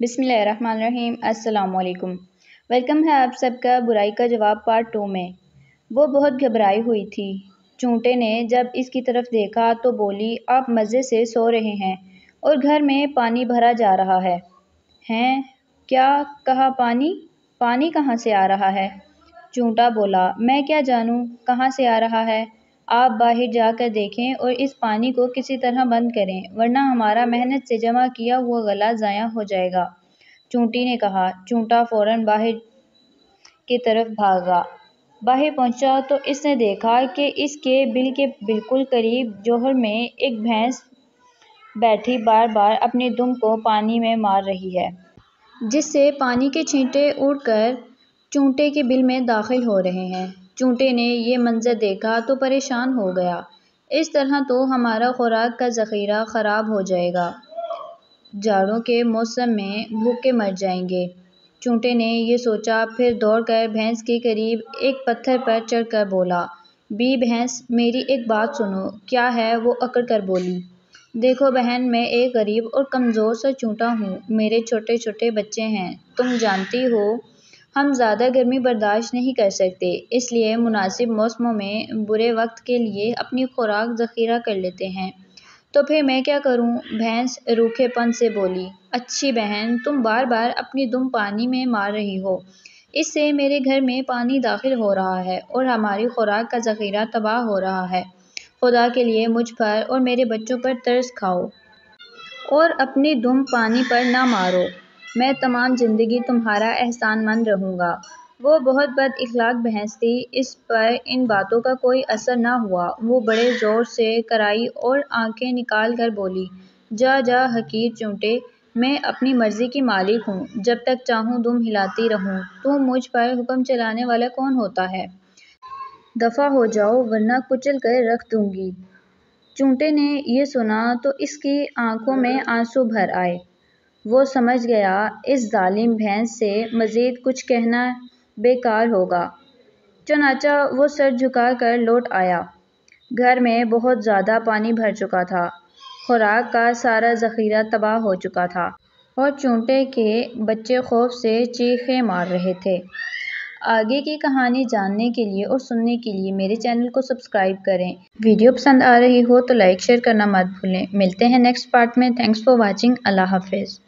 بسم اللہ الرحمن الرحیم۔ السلام علیکم۔ ویلکم ہے آپ سب کا برائی کا جواب پارٹ 2 میں۔ وہ بہت گھبرائی ہوئی تھی۔ چونٹے نے جب اس کی طرف دیکھا تو بولی، آپ مزے سے سو رہے ہیں اور گھر میں پانی بھرا جا رہا ہے۔ ہیں؟ کیا کہا؟ پانی؟ پانی کہاں سے آ رہا ہے؟ چونٹا بولا، میں کیا جانوں کہاں سے آ رہا ہے۔ آپ باہر جا کر دیکھیں اور اس پانی کو کسی طرح بند کریں ورنہ ہمارا محنت سے جمع کیا ہوا غلہ ضائع ہو جائے گا، چونٹی نے کہا۔ چونٹا فوراً باہر کی طرف بھاگا۔ باہر پہنچا تو اس نے دیکھا کہ اس کے بل کے بالکل قریب جوہر میں ایک بھینس بیٹھی بار بار اپنی دم کو پانی میں مار رہی ہے، جس سے پانی کے چھینٹے اڑ کر چونٹے کے بل میں داخل ہو رہے ہیں۔ چونٹے نے یہ منظر دیکھا تو پریشان ہو گیا۔ اس طرح تو ہمارا خوراک کا ذخیرہ خراب ہو جائے گا، جاڑوں کے موسم میں بھوکے مر جائیں گے۔ چونٹے نے یہ سوچا، پھر دوڑ کر بھینس کے قریب ایک پتھر پر چڑھ کر بولا، بی بھینس، میری ایک بات سنو۔ کیا ہے؟ وہ اکڑ کر بولی۔ دیکھو بہن، میں ایک غریب اور کمزور سا چونٹا ہوں، میرے چھوٹے چھوٹے بچے ہیں، تم جانتی ہو ہم زیادہ گرمی برداشت نہیں کر سکتے، اس لیے مناسب موسموں میں برے وقت کے لیے اپنی خوراک ذخیرہ کر لیتے ہیں۔ تو پھر میں کیا کروں؟ بھینس روکھے پن سے بولی۔ اچھی بہن، تم بار بار اپنی دم پانی میں مار رہی ہو، اس سے میرے گھر میں پانی داخل ہو رہا ہے اور ہماری خوراک کا ذخیرہ تباہ ہو رہا ہے۔ خدا کے لیے مجھ پر اور میرے بچوں پر ترس کھاؤ اور اپنی دم پانی پر نہ مارو، میں تمام زندگی تمہارا احسان مند رہوں گا۔ وہ بہت بد اخلاق بھینس تھی، اس پر ان باتوں کا کوئی اثر نہ ہوا۔ وہ بڑے زور سے کرائی اور آنکھیں نکال کر بولی، جا جا حقیر چونٹے، میں اپنی مرضی کی مالک ہوں، جب تک چاہوں دم ہلاتی رہوں، تو مجھ پر حکم چلانے والا کون ہوتا ہے؟ دفعہ ہو جاؤ ورنہ کچل کر رکھ دوں گی۔ چونٹے نے یہ سنا تو اس کی آنکھوں میں آنسو بھر آئے۔ وہ سمجھ گیا اس ظالم بھینس سے مزید کچھ کہنا بیکار ہوگا، چنانچہ وہ سر جھکا کر لوٹ آیا۔ گھر میں بہت زیادہ پانی بھر چکا تھا، خوراک کا سارا ذخیرہ تباہ ہو چکا تھا اور چونٹے کے بچے خوف سے چیخیں مار رہے تھے۔ آگے کی کہانی جاننے کے لیے اور سننے کے لیے میرے چینل کو سبسکرائب کریں۔ ویڈیو پسند آ رہی ہو تو لائک شیئر کرنا مت بھولیں۔ ملتے ہیں نیکسٹ پارٹ میں۔ Thanks for watching. اللہ حافظ۔